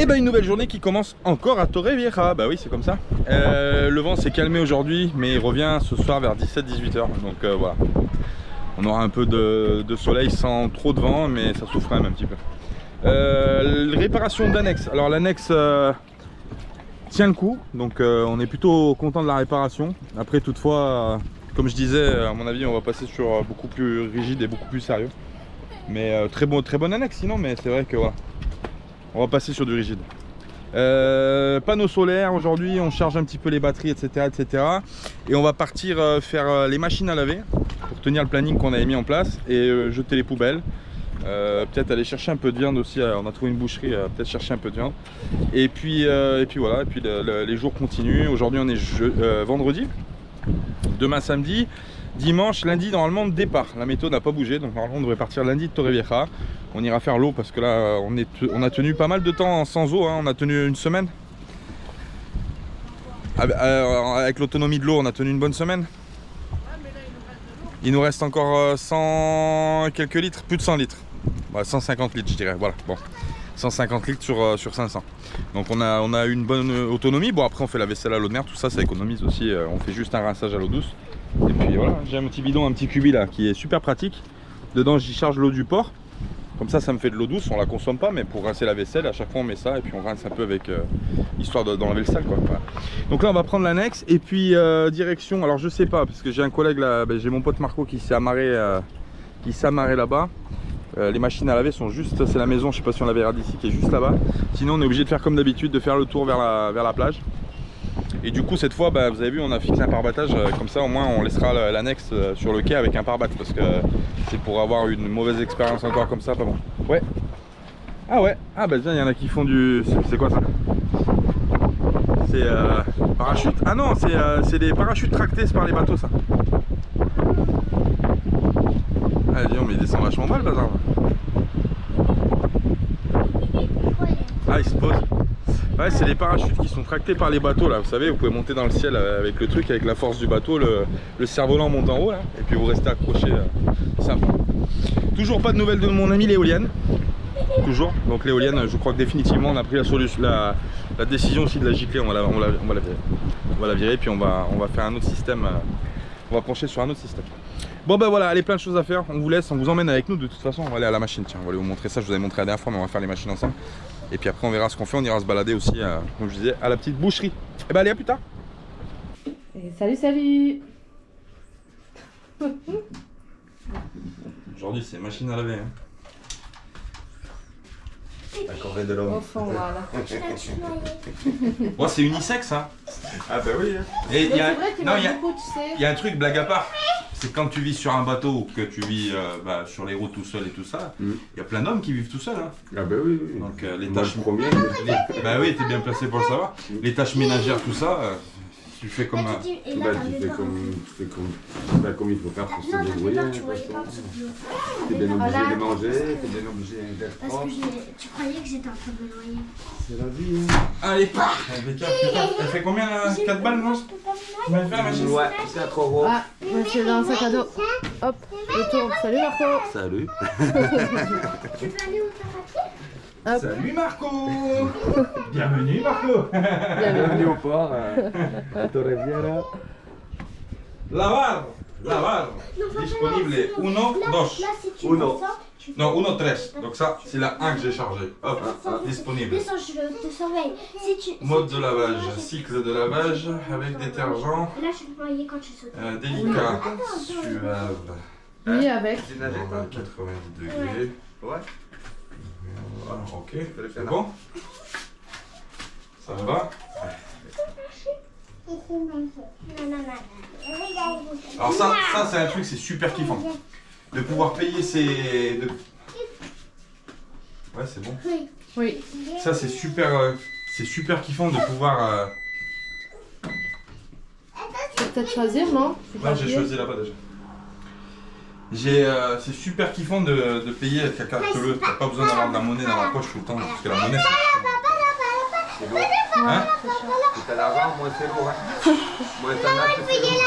Et ben une nouvelle journée qui commence encore à Torrevieja. Bah oui, c'est comme ça. Le vent s'est calmé aujourd'hui, mais il revient ce soir vers 17-18 h. Donc voilà. On aura un peu de soleil sans trop de vent, mais ça souffre quand même un petit peu. Réparation d'annexe. Alors l'annexe tient le coup, donc on est plutôt content de la réparation. Après toutefois, comme je disais, à mon avis on va passer sur beaucoup plus rigide et beaucoup plus sérieux. Mais très bonne annexe sinon, mais c'est vrai que voilà, on va passer sur du rigide. Panneaux solaires, aujourd'hui on charge un petit peu les batteries, etc. Et on va partir faire les machines à laver pour tenir le planning qu'on avait mis en place et jeter les poubelles. Peut-être aller chercher un peu de viande aussi, on a trouvé une boucherie, peut-être chercher un peu de viande. Et puis voilà, et puis les jours continuent. Aujourd'hui on est vendredi, demain samedi, dimanche, lundi normalement départ. La météo n'a pas bougé, donc normalement on devrait partir lundi de Torrevieja. On ira faire l'eau parce que là on a tenu pas mal de temps sans eau, hein. On a tenu une semaine. Avec l'autonomie de l'eau on a tenu une bonne semaine. Il nous reste encore 100 quelques litres, plus de 100 litres. Ouais, 150 litres je dirais, voilà, bon. 150 litres sur 500. Donc on a une bonne autonomie. Bon après on fait la vaisselle à l'eau de mer, tout ça, ça économise aussi. On fait juste un rinçage à l'eau douce. Et puis voilà, j'ai un petit bidon, un petit cubi là qui est super pratique. Dedans j'y charge l'eau du port. Comme ça me fait de l'eau douce, on la consomme pas, mais pour rincer la vaisselle, à chaque fois on met ça et puis on rince un peu avec histoire d'enlever le sale quoi. Voilà. Donc là on va prendre l'annexe et puis direction, alors je sais pas parce que j'ai un collègue là, j'ai mon pote Marco qui s'est amarré là-bas. Les machines à laver sont juste, c'est la maison, je sais pas si on la verra d'ici, qui est juste là-bas. Sinon on est obligé de faire comme d'habitude, de faire le tour vers la plage. Et du coup cette fois, bah, vous avez vu, on a fixé un pare-battage, comme ça au moins on laissera l'annexe sur le quai avec un pare-bat, parce que c'est pour avoir une mauvaise expérience encore comme ça, pas bon. Ouais. Ah ouais, ah bah tiens, il y en a qui font du... C'est quoi ça? C'est parachute. Ah non, c'est des parachutes tractés par les bateaux ça. Ah dis donc, mais il descend vachement mal le bazar. Ah il se pose. Ouais, c'est les parachutes qui sont tractés par les bateaux là, vous savez, vous pouvez monter dans le ciel avec le truc, avec la force du bateau, le cerf-volant monte en haut là, et puis vous restez accroché, sympa. Toujours pas de nouvelles de mon ami l'éolienne, toujours, donc l'éolienne, je crois que définitivement on a pris la décision aussi de la gicler, on va la virer, puis on va faire un autre système, on va pencher sur un autre système. Bon bah voilà, allez, plein de choses à faire, on vous laisse, on vous emmène avec nous de toute façon, on va aller à la machine, tiens, on va aller vous montrer ça, je vous avais montré la dernière fois, mais on va faire les machines ensemble. Et puis après on verra ce qu'on fait, on ira se balader aussi, comme je disais, à la petite boucherie. Et bah allez, à plus tard. Et salut. Aujourd'hui c'est machine à laver. Hein. La corvée de l'homme. Au fond, voilà. Bon, c'est unisexe hein. Ah bah oui. Hein. Et c'est vrai qu'il y a beaucoup, tu sais. Il y a un truc, blague à part. C'est quand tu vis sur un bateau ou que tu vis sur les routes tout seul et tout ça, il y a plein d'hommes qui vivent tout seuls. Hein. Ah bah oui, oui. Donc les tâches... Bah oui, t'es bien placé pour le savoir. Les tâches ménagères, tout ça, tu fais comme... tu fais comme il faut faire pour se débrouiller. T'es bien obligé de manger, t'es bien obligé d'être propre. Parce que tu croyais que j'étais en train de me noyer. C'est la vie. Hein. Allez, elle fait combien là? 4 balles non? Tu vas faire la machine? Ouais, c'est un trop gros. Ah, monsieur dans un sac à dos. Hop, le tour. Salut Marco. Salut. Tu veux aller au paradis? Hop. Salut Marco. Bienvenue Marco. Bienvenue au port. À Torrevieja. Lavar. Disponible 1, 2. Là, si tu Uno. descends, tu fais... Non, 1, 3. Donc ça, c'est la 1 que j'ai chargée. Hop, disponible. Descends, je te surveille. Si tu... Mode de lavage, cycle de lavage avec détergent. Là, je vais te noyer quand tu sautes. Délicat, suave. Oui, avec. 90 degrés. Ouais. Voilà, ok, c'est bon? Ça va? Alors ça c'est un truc, c'est super kiffant. De pouvoir payer ses... Ouais, c'est bon. Oui. Ça c'est super kiffant de pouvoir... Tu peux peut-être choisir, non? Ouais, j'ai choisi là-bas déjà. C'est super kiffant de payer avec la carte bleue. T'as pas besoin d'avoir de la monnaie dans la poche tout le temps, parce que la monnaie C'est lourd. Hein? Plus t'as d'argent, moins c'est lourd. Hein. Moins t'en as, plus c'est lourd.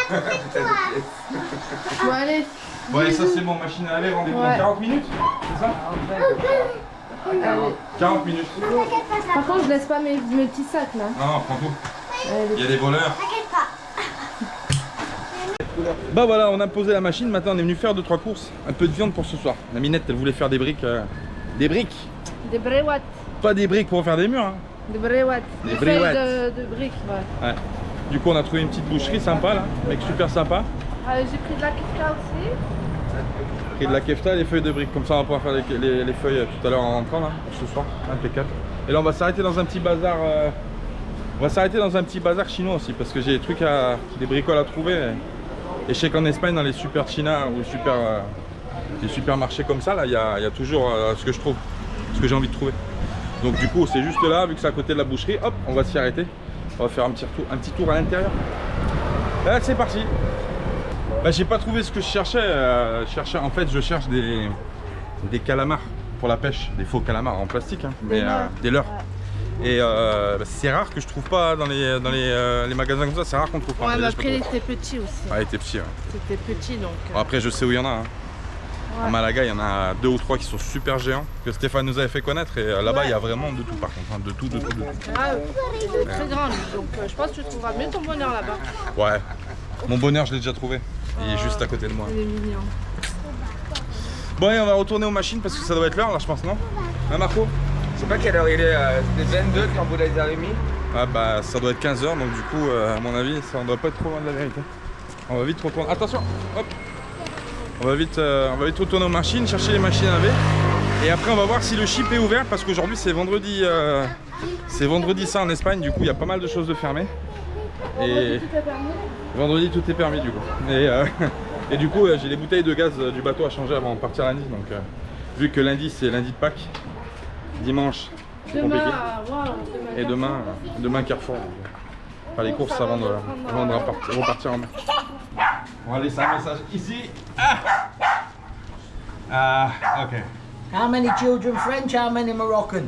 Bon, allez. Bon allez, ça c'est bon, machine à laver, rendez-vous dans 40 minutes, c'est ça? Allez. 40 minutes. Par contre, je laisse pas mes petits sacs là. Non, prends tout. Allez. Il y a des voleurs. T'inquiète pas. Bah voilà, on a posé la machine. Maintenant, on est venu faire 2-3 courses. Un peu de viande pour ce soir. La Minette, elle voulait faire des briques. Des briques. Des bréouates. Pas des briques pour faire des murs. Hein. Des bréouates. Des Des feuilles bréouates. de briques, ouais. Ouais. Du coup, on a trouvé une petite boucherie sympa là. Mec super sympa. J'ai pris de la kifka aussi. Et de la kefta et les feuilles de briques. Comme ça, on va pouvoir faire les feuilles tout à l'heure en rentrant là. Ce soir. Impeccable. Et là, on va s'arrêter dans un petit bazar. On va s'arrêter dans un petit bazar chinois aussi. Parce que j'ai des trucs des bricoles à trouver. Et je sais qu'en Espagne, dans les super China ou les supermarchés comme ça, là, il y a toujours ce que je trouve, ce que j'ai envie de trouver. Donc du coup, c'est juste là, vu que c'est à côté de la boucherie, hop, on va s'y arrêter. On va faire un petit tour à l'intérieur. Là, c'est parti. Bah, j'ai pas trouvé ce que je cherchais. En fait, je cherche des calamars pour la pêche, des faux calamars en plastique, hein, mais des leurres. Et bah, c'est rare que je trouve pas dans les magasins comme ça, c'est rare qu'on trouve pas. Ouais, mais après, il était petit aussi. Ah, il était petit. Ouais. C'était petit donc. Bon, après, je sais où il y en a. Hein. Ouais. À Malaga, il y en a 2 ou 3 qui sont super géants, que Stéphane nous avait fait connaître. Et là-bas, il y a vraiment de tout par contre. Hein, de tout. Ah, il est très grand lui, donc je pense que tu trouveras mieux ton bonheur là-bas. Ouais. Mon bonheur, je l'ai déjà trouvé. Il est juste à côté de moi. Il est mignon. Bon, et on va retourner aux machines parce que ça doit être l'heure là, je pense, non? Hein, Marco? Je sais pas quelle heure il est, c'était 22 quand vous les avez mis. Ah bah ça doit être 15 h, donc du coup à mon avis ça ne doit pas être trop loin de la vérité. On va vite retourner. Attention, hop. On va vite retourner aux machines, chercher les machines à laver. Et après on va voir si le chip est ouvert parce qu'aujourd'hui c'est vendredi. C'est vendredi ça en Espagne, du coup il y a pas mal de choses de fermées. Et vendredi tout est permis du coup. Et du coup j'ai les bouteilles de gaz du bateau à changer avant de partir lundi. Donc vu que lundi c'est lundi de Pâques, dimanche c'est compliqué. Et demain Carrefour. Enfin, les courses avant de repartir en mer. On va laisser un message ici. Ok. How many children French, how many Moroccan?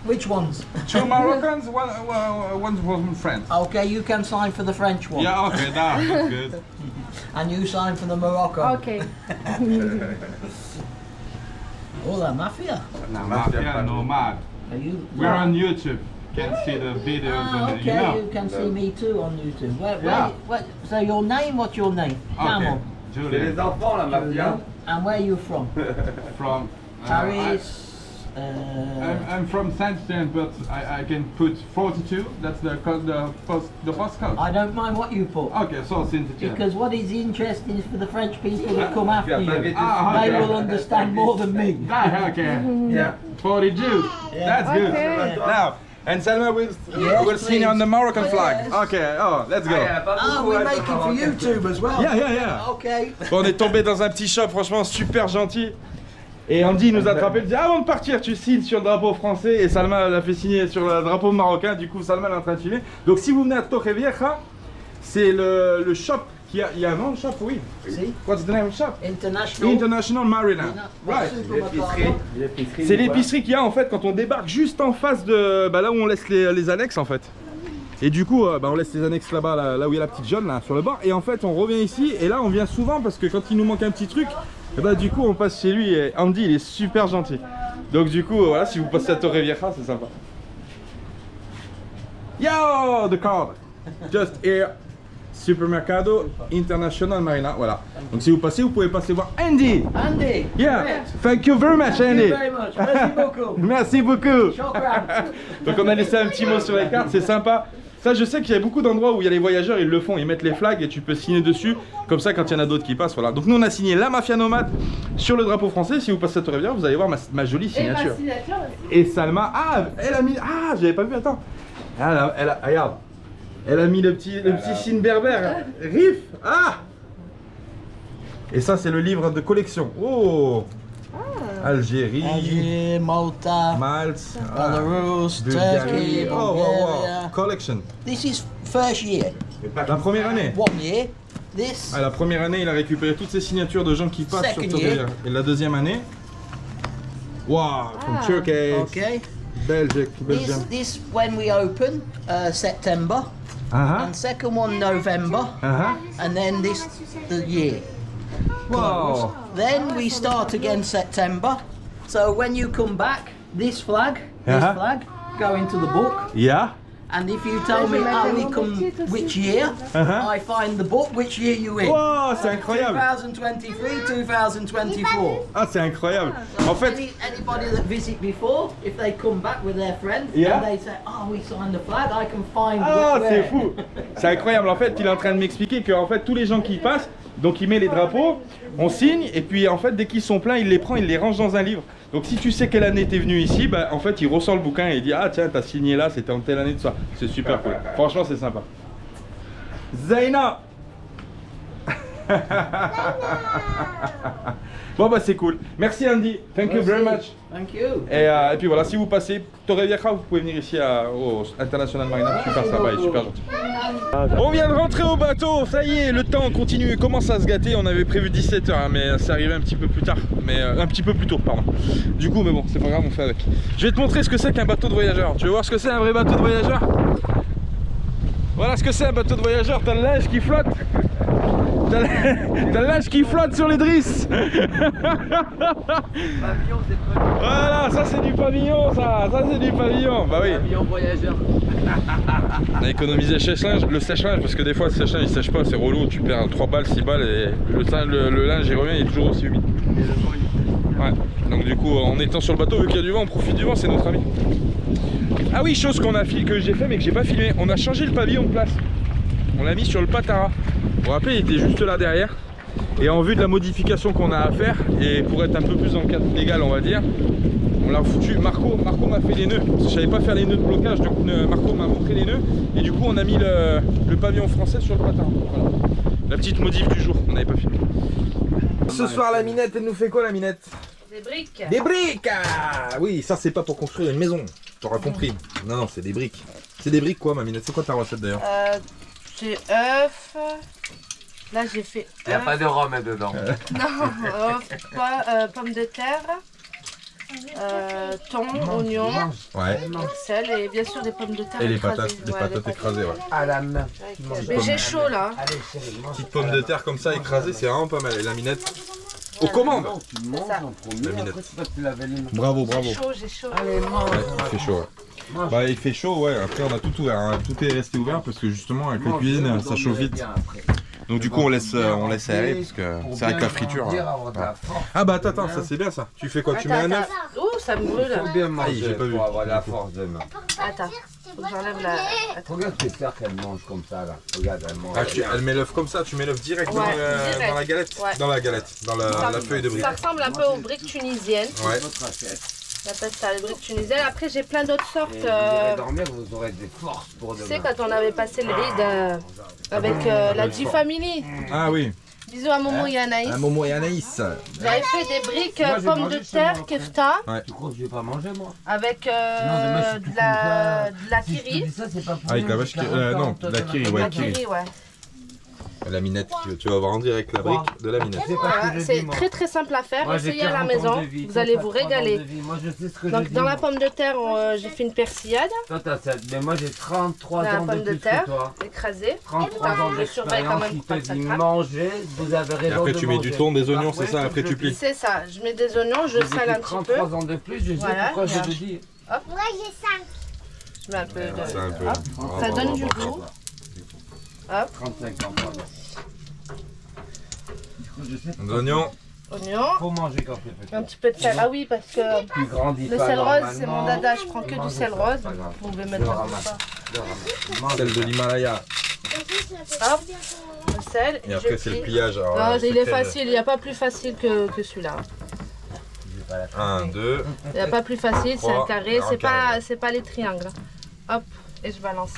Which ones? 2 Moroccans, one from France. Okay, you can sign for the French one. Yeah, okay, that's good. And you sign for the Moroccan. Ok. Oh, la mafia. Mafia nomad. Are you? We're on YouTube. Can see the videos and Okay, you know. you can see me too on YouTube. Yeah. So your name, what's your name? Camel. Okay. C'est Julian les enfants la mafia. And where are you from? from Paris. I'm from Saint-Jean, but I can put 42. That's the postcode. I don't mind what you put. Okay, so Saint-Jean. Because what is interesting is for the French people that come after you. They okay. will understand more than me. Ah, okay. Yeah. 42. That's good. Okay. Now, and Salma will sing on the Moroccan flag. Okay, oh, let's go. Ah, we make it for YouTube as well. Yeah. Okay. Bon, on est tombé dans un petit shop, franchement super gentil. Et Andy nous a attrapé, il dit avant de partir tu signes sur le drapeau français et Salma l'a fait signer sur le drapeau marocain, du coup Salma est en train de filmer. Donc si vous venez à Torrevieja, c'est le shop qui a, il y a un nom de shop, oui. See? What's the name of the shop? International Marina. Right. C'est l'épicerie qu'il y a en fait quand on débarque juste en face de là où on laisse les annexes en fait. Et du coup on laisse les annexes là-bas, là où il y a la petite jaune là sur le bord. Et en fait on revient ici et là on vient souvent parce que quand il nous manque un petit truc, et du coup on passe chez lui et Andy il est super gentil. Donc du coup voilà, si vous passez à Torrevieja c'est sympa. Yo, the card. Just here. Supermercado International Marina, voilà. Donc si vous passez, vous pouvez passer voir Andy. Andy. Yeah, thank you very much Thank Andy. you very much. Merci beaucoup. Merci beaucoup. Shukran. Donc on a laissé un petit mot sur les cartes, c'est sympa. Ça je sais qu'il y a beaucoup d'endroits où il y a les voyageurs, ils le font, ils mettent les flags et tu peux signer dessus. Comme ça quand il y en a d'autres qui passent, voilà. Donc nous on a signé la Mafia Nomade sur le drapeau français. Si vous passez à Torrevieja, vous allez voir ma jolie signature. Et Salma, elle a mis, j'avais pas vu, attends. Regarde. Elle a mis le petit signe berbère. Rif. Et ça c'est le livre de collection. Oh. Algérie, Malta, Malte, Belarus, Bulgarie. Turkey, Wow. Bulgaria. Collection. This is first year. La première année. 1 year. This. La première année, il a récupéré toutes ces signatures de gens qui passent sur Second Torrevieja. year. Et la deuxième année, from Turkey, Okay. Belgique, Belgium. This when we open September, and second one November, and then this the year. Wow. Then we start again September. So when you come back, this flag, go into the book. Yeah. And if you tell me only come which year, I find the book which year you in. Wow, c'est incroyable. 2023, 2024. Ah, c'est incroyable. En fait, Anybody that visit before, if they come back with their friends Yeah. and they say, oh, we signed the flag, I can find ah, where. c'est fou. C'est incroyable. En fait, il est en train de m'expliquer que en fait tous les gens qui passent, donc il met les drapeaux, on signe et puis en fait dès qu'ils sont pleins, il les prend, il les range dans un livre. Donc si tu sais quelle année t'es venu ici, bah en fait il ressort le bouquin et il dit ah tiens t'as signé là, c'était en telle année de ça. C'est super cool. Franchement c'est sympa. Zaina. Bon bah c'est cool. Merci Andy. Thank you very much. Thank you. Et puis voilà, si vous passez Torrevieja, vous pouvez venir ici au International Marina. Super sympa et super gentil. On vient de rentrer au bateau, ça y est, le temps continue, commence à se gâter. On avait prévu 17h, hein, mais c'est arrivé un petit peu plus tard, mais un petit peu plus tôt, pardon. Du coup, mais bon, c'est pas grave, on fait avec. Je vais te montrer ce que c'est qu'un bateau de voyageur. Tu veux voir ce que c'est un vrai bateau de voyageur? Voilà ce que c'est un bateau de voyageur. T'as le linge qui flotte. T'as le linge qui flotte sur les drisses. Voilà, ça c'est du pavillon, ça c'est du pavillon. Bah oui. Pavillon voyageur. On a économisé le sèche-linge parce que des fois le sèche-linge il sèche pas, c'est relou, tu perds 3 balles, 6 balles et le linge il revient, il est toujours aussi humide. Ouais. Donc du coup en étant sur le bateau, vu qu'il y a du vent, on profite du vent, c'est notre ami. Ah oui, chose que j'ai fait mais que j'ai pas filmé, on a changé le pavillon de place. On l'a mis sur le Patara. Vous vous rappelez, il était juste là derrière. Et en vue de la modification qu'on a à faire, et pour être un peu plus dans le cadre légal on va dire, on l'a foutu. Marco m'a fait les nœuds. Je savais pas faire les nœuds de blocage, donc Marco m'a montré les nœuds. Et du coup on a mis le pavillon français sur le Patara. Voilà. La petite modif du jour, on n'avait pas filmé. Ce soir la Minette, elle nous fait quoi la Minette? Des briques. Des briques. Ah oui, ça c'est pas pour construire une maison, t'auras compris. Non, c'est des briques. C'est des briques quoi ma Minette? C'est quoi ta recette d'ailleurs? J'ai œuf. Là j'ai fait œuf. Il n'y a pas de rhum dedans. Non, œuf, pommes de terre, thon, oignon, Ouais. sel et bien sûr des pommes de terre Et les écrasées. patates, des patates écrasées, ouais. À la main. Mais j'ai chaud là. Petite pomme de terre comme ça écrasée, c'est vraiment pas mal. Et la Minette aux commandes. La Minette. Bravo, bravo. J'ai chaud. Ouais, il fait chaud. Ouais. Bah il fait chaud, ouais. Après on a tout ouvert, hein. Tout est resté ouvert parce que justement avec la cuisine ça chauffe vite. Donc du coup on laisse aérer parce que c'est vrai que la friture. Ouais. Ah bah attends, ça c'est bien ça. Tu fais quoi? Tu mets un œuf? Ouh, ça me brûle. Faut bien manger j'ai pas vu. pour avoir la force de main. Attends, faut que j'enlève la. Attends. Regarde tes sœurs qu'elle mange comme ça là. Regarde, elle mange. Ah, elle met l'œuf comme ça, tu mets l'œuf direct, Ouais, direct. dans la galette? Ouais. Dans la galette, dans la feuille de brique. Ça ressemble un peu aux briques tunisiennes. Ouais. On appelle ça les briques tunisiennes. Après, j'ai plein d'autres sortes. Vous irez dormir, vous aurez des forces pour Tu demain. sais, quand on avait passé le ride avec la G-Family. Ah oui. Bisous à Momo et Anaïs. Momo et Anaïs. J'avais fait des briques pommes de terre, kefta, Tu crois que je vais pas manger moi? avec de la kiri. Ça c'est pas pour Avec la vache, non, la kiri, ouais, La kiri. kiri, ouais. La Minette, tu vas voir en direct la brique de la Minette. Voilà, c'est très très simple à faire. Essayez à la maison, vous allez vous régaler. Moi je sais ce que Donc dans la pomme de terre, j'ai fait une persillade, Toi t'as 7, mais moi j'ai 33 dans la ans pomme de de plus terre, que toi. écrasée. 33 ans Je surveille quand d'expérience même qui pour pas te que ça dit craque. manger, vous avez raison. Et après de tu mets du manger. thon, des oignons, Après, c'est ça, après tu plies. C'est ça, je mets des oignons, je sale un petit peu. 33 ans de plus, je sais Voilà, pourquoi je bien. te dis. Moi j'ai 5. Je mets un peu C'est de... un peu. Hop, ça donne du goût. Hop, 35 ans, pardon. Je sais Des oignons. oignon, faut manger quand t'es petit. un petit peu de sel. Ah oui, parce que Tu grandis le pas sel rose, c'est mon normalement. dada, je prends que du sel rose. Pas grave. Vous pouvez mettre un peu ça. Celle de l'Himalaya. Hop, le sel. Et après c'est le plie. pliage. Alors, Non, c'est il est quel- facile, il n'y a pas plus facile que celui-là. 1, 2. Il n'y a pas plus facile, c'est un Trois, carré, un carré. c'est pas les triangles. Hop, et je balance.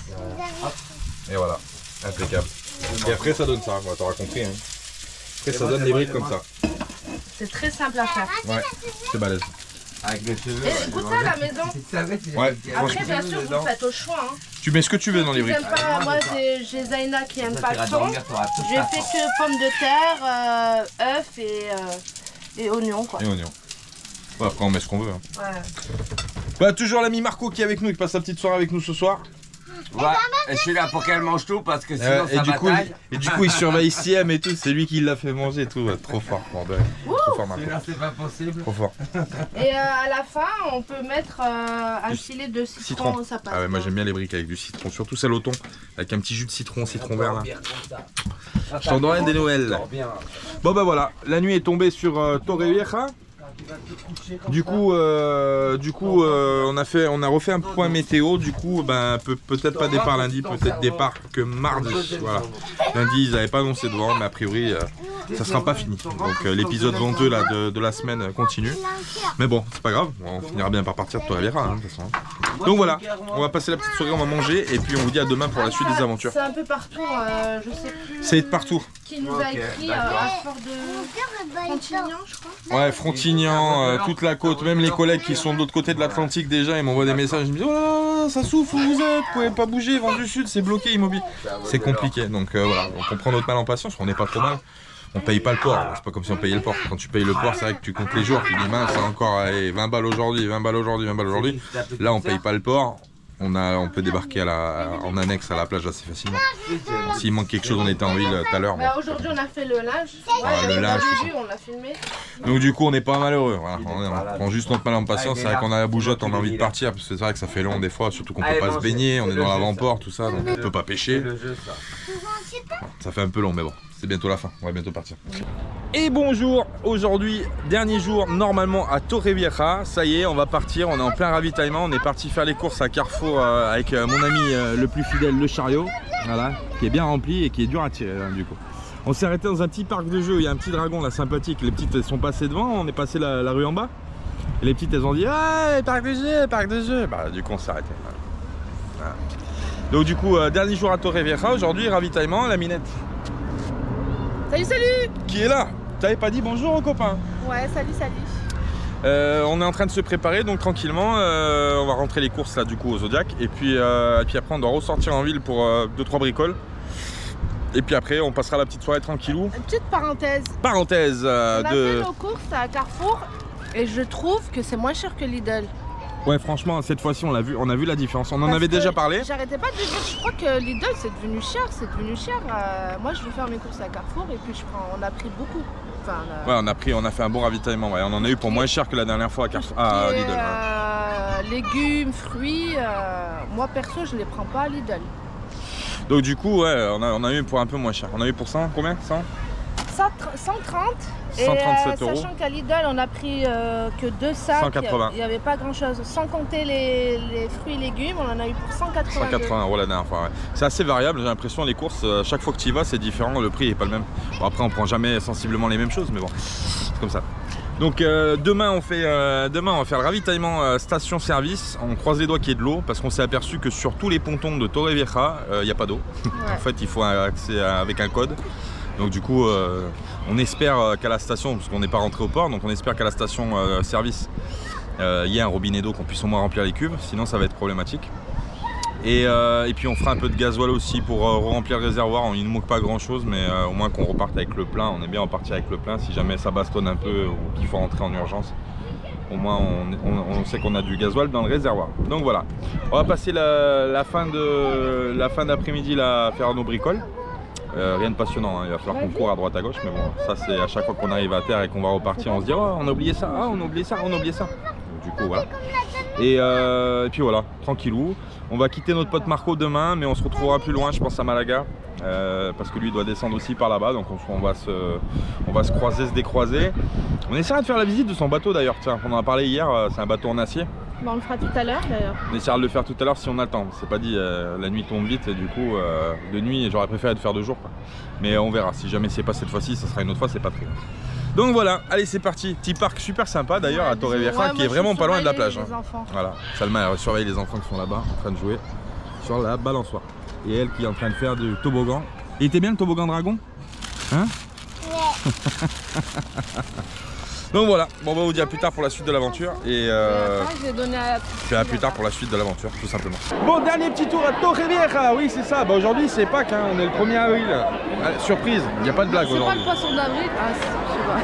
Et voilà. Impeccable. Et après ça donne ça, bah, t'auras compris. Hein. Après ça donne des briques comme ça. C'est très simple à faire. Ouais, c'est balèze. Avec les cheveux. Et écoute ça à la maison. Tu savais, c'est Ouais. Après, bien sûr, vous faites au choix. Hein. Tu mets ce que tu veux dans les Ils briques. aiment pas, moi, j'ai Zaina qui aime pas le t'iras thon. dormir, t'auras toute J'ai ta fait force. que pommes de terre, œufs et oignons, quoi. Et oignons. Ouais, après on met ce qu'on veut. Hein. Ouais. Bah toujours l'ami Marco qui est avec nous, qui passe sa petite soirée avec nous ce soir. Ouais, et je suis là pour qu'elle mange tout parce que sinon Et ça du coup, bataille. il surveille Siem et tout, c'est lui qui l'a fait manger et tout, ouais, trop fort, bordel. Trop fort. fort Marco. C'est pas possible. Trop fort. Et à la fin, on peut mettre un filet de citron, ça passe. Ah ouais, moi j'aime bien les briques avec du citron, surtout celle au thon, avec un petit jus de citron vert là. Je t'en donne des Noëls. Bon bah voilà, la nuit est tombée sur Torrevieja. Du coup, on a refait un point météo. Du coup, ben peut-être pas départ lundi, peut-être départ que mardi. Voilà. Lundi, ils n'avaient pas annoncé de vent, mais a priori, ça sera pas fini. Donc l'épisode venteux là de la semaine continue. Mais bon, c'est pas grave, on finira bien par partir de Torrevieja, hein, de toute façon. Donc voilà, on va passer la petite soirée, on va manger et puis on vous dit à demain pour la suite des aventures. C'est un peu partout, je sais plus. C'est de partout. Qui nous a écrit à Fort de Frontignan, je crois. Ouais, Frontignan, toute la côte, même les collègues qui sont de l'autre côté de l'Atlantique déjà, ils m'envoient des messages, ils me disent oh là, ça souffle où vous êtes, vous pouvez pas bouger, vent du sud, c'est bloqué, immobile. C'est compliqué, donc voilà, on comprend notre mal en patience, on n'est pas trop mal. On paye pas le port, c'est pas comme si on payait le port. Quand tu payes le port, c'est vrai que tu comptes les jours, tu dis mince, c'est encore allez, 20 balles aujourd'hui, 20 balles aujourd'hui, 20 balles aujourd'hui. Là, on paye pas le port. On peut débarquer en annexe à la plage assez facilement. S'il manque quelque chose, on était en ville tout à l'heure. Bah, aujourd'hui, on a fait le linge. Ouais, le linge, on l'a filmé. Donc du coup, on n'est pas malheureux. Voilà. On prend juste notre mal en patience. C'est vrai qu'on a la bougeotte, on a envie de partir. Parce que c'est vrai que ça fait long des fois, surtout qu'on peut pas se baigner. On est dans l'avant-port, tout ça, donc on peut pas pêcher. Ça fait un peu long, mais bon. C'est bientôt la fin, on va bientôt partir. Et bonjour, aujourd'hui, dernier jour normalement à Torrevieja. Ça y est, on va partir, on est en plein ravitaillement. On est parti faire les courses à Carrefour avec mon ami le plus fidèle, le chariot. Voilà, qui est bien rempli et qui est dur à tirer hein, du coup. On s'est arrêté dans un petit parc de jeux, il y a un petit dragon là sympathique. Les petites elles sont passées devant, on est passé la rue en bas. Et les petites elles ont dit ah, parc de jeux, parc de jeux. Bah du coup on s'est arrêté. Voilà. Donc du coup, dernier jour à Torrevieja, aujourd'hui ravitaillement, la minette. Salut, salut! Qui est là? T'avais pas dit bonjour aux copains? Ouais, salut, salut. On est en train de se préparer donc tranquillement, on va rentrer les courses là du coup au Zodiac et puis après on doit ressortir en ville pour 2-3 bricoles. Et puis après on passera la petite soirée tranquillou. Une petite parenthèse. Parenthèse on a fait nos courses à Carrefour et je trouve que c'est moins cher que Lidl. Ouais franchement cette fois-ci on a vu la différence, on en avait déjà parlé. J'arrêtais pas de dire, je crois que Lidl c'est devenu cher, moi je vais faire mes courses à Carrefour et puis on a pris beaucoup. Enfin, ouais on a fait un bon ravitaillement, ouais. On en a eu pour moins cher que la dernière fois à Carrefour. Ah, Lidl. Ouais. Légumes, fruits, moi perso je les prends pas à Lidl. Donc du coup ouais on a eu pour un peu moins cher. On a eu pour 100 combien 100 130 137 euros. Sachant qu'à Lidl on a pris que 2 sacs, 180. Il n'y avait pas grand chose, sans compter les fruits et légumes, on en a eu pour 180 euros la dernière fois. Ouais. C'est assez variable, j'ai l'impression les courses, chaque fois que tu y vas c'est différent, le prix n'est pas le même. Bon, après on prend jamais sensiblement les mêmes choses mais bon, c'est comme ça. Donc demain on va faire le ravitaillement station-service, on croise les doigts qu'il y ait de l'eau parce qu'on s'est aperçu que sur tous les pontons de Torrevieja, il n'y a pas d'eau. Ouais. En fait il faut un accès avec un code. Donc du coup on espère qu'à la station, parce qu'on n'est pas rentré au port, donc on espère qu'à la station service il y ait un robinet d'eau qu'on puisse au moins remplir les cuves, sinon ça va être problématique. Et puis on fera un peu de gasoil aussi pour remplir le réservoir, il ne nous manque pas grand chose mais au moins qu'on reparte avec le plein, on est bien reparti avec le plein si jamais ça bastonne un peu ou qu'il faut rentrer en urgence. Au moins on sait qu'on a du gasoil dans le réservoir. Donc voilà, on va passer la fin d'après-midi là à faire nos bricoles. Rien de passionnant, hein. Il va falloir qu'on court à droite à gauche, mais bon, ça c'est à chaque fois qu'on arrive à terre et qu'on va repartir, on se dit oh on a oublié ça, ah on a oublié ça, on a oublié ça. Donc, du coup voilà. Et puis voilà, tranquillou. On va quitter notre pote Marco demain, mais on se retrouvera plus loin, je pense à Malaga, parce que lui doit descendre aussi par là-bas, donc on va se croiser, se décroiser. On essaiera de faire la visite de son bateau d'ailleurs, tiens, on en a parlé hier, c'est un bateau en acier. Bon, on le fera tout à l'heure d'ailleurs. On essaiera de le faire tout à l'heure si on a le temps. C'est pas dit, la nuit tombe vite et du coup, de nuit, j'aurais préféré de faire 2 jours. Quoi. Mais on verra. Si jamais c'est pas cette fois-ci, ça sera une autre fois, c'est pas très grave. Donc voilà, allez, c'est parti. Petit parc super sympa d'ailleurs à Torrevieja qui est vraiment pas loin de la plage. Hein. Voilà, Salma elle surveille les enfants qui sont là-bas en train de jouer sur la balançoire. Et elle qui est en train de faire du toboggan. Il était bien le toboggan dragon? Hein? Ouais. Donc voilà, bon, on va vous dire à plus tard pour la suite de l'aventure et puis à plus tard pour la suite de l'aventure tout simplement. Bon, dernier petit tour à Torrevieja, oui c'est ça, bah, aujourd'hui c'est Pâques, hein, on est le 1er avril. Surprise, il n'y a pas de blague aujourd'hui. C'est pas le poisson d'avril? Ah, je sais pas.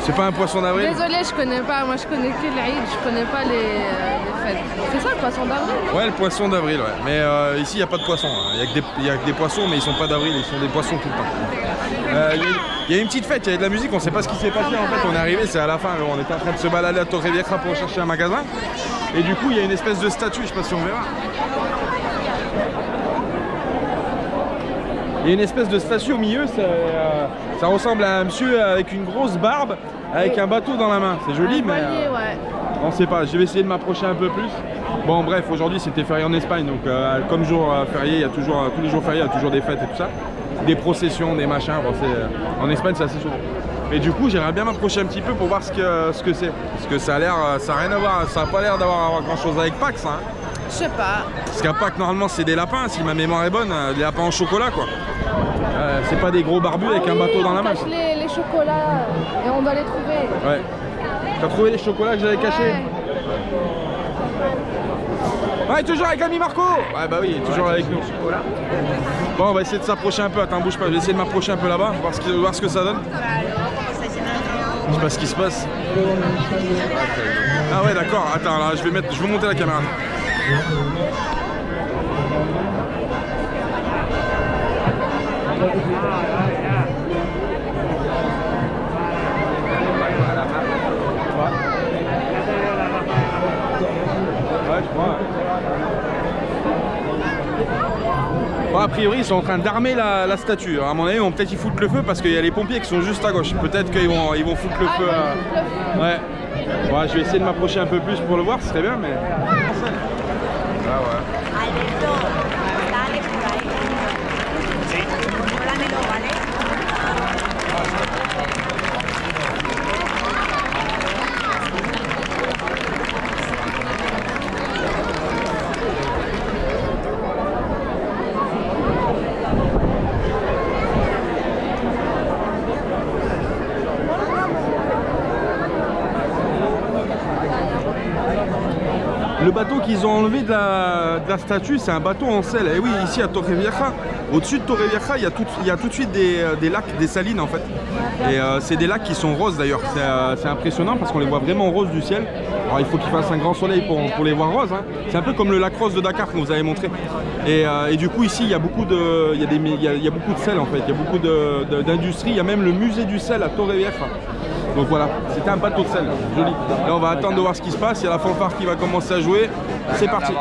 C'est pas un poisson d'avril? Désolé, je connais pas, moi je connais que l'Aïd, je connais pas les fait. C'est ça le poisson d'avril? Ouais, le poisson d'avril, ouais. Mais ici, il n'y a pas de poissons. Il y a que des poissons, mais ils sont pas d'avril, ils sont des poissons tout le temps. Il y a une petite fête, il y a de la musique, on sait pas ce qui s'est passé en fait. On est arrivé, c'est à la fin, on était en train de se balader à Torrevieja pour chercher un magasin. Et du coup, il y a une espèce de statue, je sais pas si on verra. Il y a une espèce de statue au milieu, ça ressemble à un monsieur avec une grosse barbe, avec un bateau dans la main. C'est joli, mais ouais. on sait pas. Je vais essayer de m'approcher un peu plus. Bon, bref, aujourd'hui c'était férié en Espagne, donc comme jour férié, il y a toujours tous les jours fériés, il y a toujours des fêtes et tout ça, des processions, des machins. Bon, en Espagne, c'est assez souvent. Et du coup, j'aimerais bien m'approcher un petit peu pour voir ce que c'est, parce que ça a l'air, ça a rien à voir, ça a pas l'air d'avoir grand chose avec Pâques, ça. Hein. Je sais pas. Parce qu'à Pâques, normalement, c'est des lapins, si ma mémoire est bonne, des lapins en chocolat, quoi. C'est pas des gros barbus avec un bateau dans la main. On cache les chocolats et on doit les trouver. Ouais. T'as trouvé les chocolats que j'avais cachés? Ouais, toujours avec l'ami Marco. Ouais, bah oui, toujours avec nous. Bon, on va essayer de s'approcher un peu. Attends, bouge pas. Je vais essayer de m'approcher un peu là-bas, voir ce que ça donne. Je sais pas ce qui se passe. Ah ouais, d'accord. Attends, là, je vais monter la caméra. Ouais, je crois. Bon, a priori, ils sont en train d'armer la statue. À mon avis, peut-être ils foutent le feu parce qu'il y a les pompiers qui sont juste à gauche. Peut-être qu'ils vont foutre le feu. Ouais. Ouais, je vais essayer de m'approcher un peu plus pour le voir, ce serait bien, mais. Ah ouais. Le bateau qu'ils ont enlevé de la statue, c'est un bateau en sel. Et oui, ici à Torrevieja, au-dessus de Torrevieja, il y a tout de suite des lacs, des salines en fait. Et c'est des lacs qui sont roses d'ailleurs. C'est impressionnant parce qu'on les voit vraiment roses du ciel. Alors il faut qu'il fasse un grand soleil pour les voir roses. Hein. C'est un peu comme le lac rose de Dakar que vous avez montré. Et du coup ici, il y a beaucoup de sel en fait. Il y a beaucoup d'industrie. Il y a même le musée du sel à Torrevieja. Donc voilà, c'était un bateau de sel, joli. Là on va attendre de voir ce qui se passe, il y a la fanfare qui va commencer à jouer. C'est parti.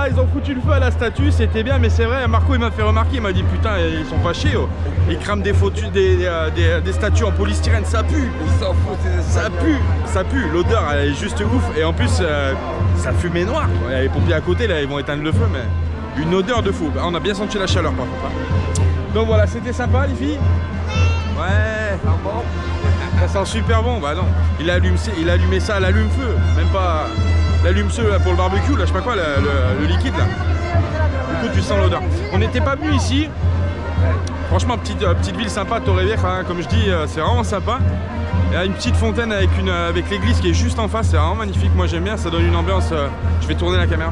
voilà, ils ont foutu le feu à la statue, c'était bien, mais c'est vrai, Marco il m'a fait remarquer, il m'a dit putain, ils sont fâchés, oh. Ils crament des statues en polystyrène, ça pue. Ils s'en foutent, Ça pue, l'odeur elle est juste ouf, et en plus ça fumait noir. Ouais, les pompiers à côté là, ils vont éteindre le feu, mais une odeur de fou. On a bien senti la chaleur par contre. Donc voilà, c'était sympa les filles. Ouais. Ça sent super bon, bah non. Il a allumé ça à l'allume-feu, même pas l'allume-feu pour le barbecue, là, je sais pas quoi, le liquide là. Du coup, tu sens l'odeur. On n'était pas venu ici. Franchement, petite ville sympa, Torrevieja, hein, comme je dis, c'est vraiment sympa. Il y a une petite fontaine avec l'église qui est juste en face, c'est vraiment magnifique. Moi j'aime bien, ça donne une ambiance. Je vais tourner la caméra.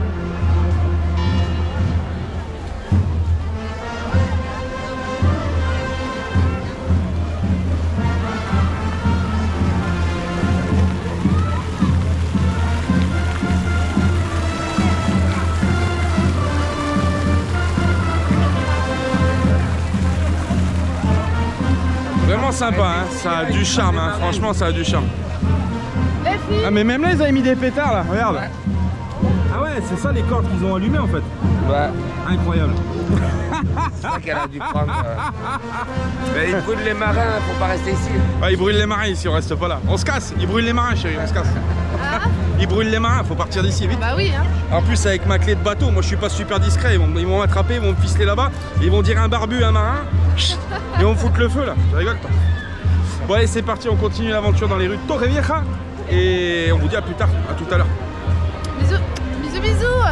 Vraiment sympa, hein. Ça a du charme, hein. Franchement ça a du charme. Les filles. Ah mais même là ils avaient mis des pétards là, regarde. Ah ouais, c'est ça les cordes qu'ils ont allumées en fait. Ouais. Incroyable. C'est ça qu'elle a dû prendre. Mais ils brûlent les marins, faut pas rester ici. Ouais, ils brûlent les marins ici, on reste pas là. On se casse, ils brûlent les marins chérie, on se casse. Ils brûlent les marins, faut partir d'ici vite. Bah oui, hein. En plus avec ma clé de bateau, moi je suis pas super discret, ils vont m'attraper, ils vont me ficeler là-bas, ils vont dire un barbu, un marin, et on me foutre le feu là, je rigole pas. Bon allez c'est parti, on continue l'aventure dans les rues de Torrevieja, et on vous dit à plus tard, à tout à l'heure. Bisous, bisous, bisous.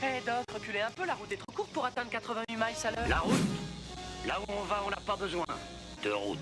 Hé Doc, reculez un peu, la route est trop courte pour atteindre 88 miles à l'heure. La route? Là où on va, on n'a pas besoin de route.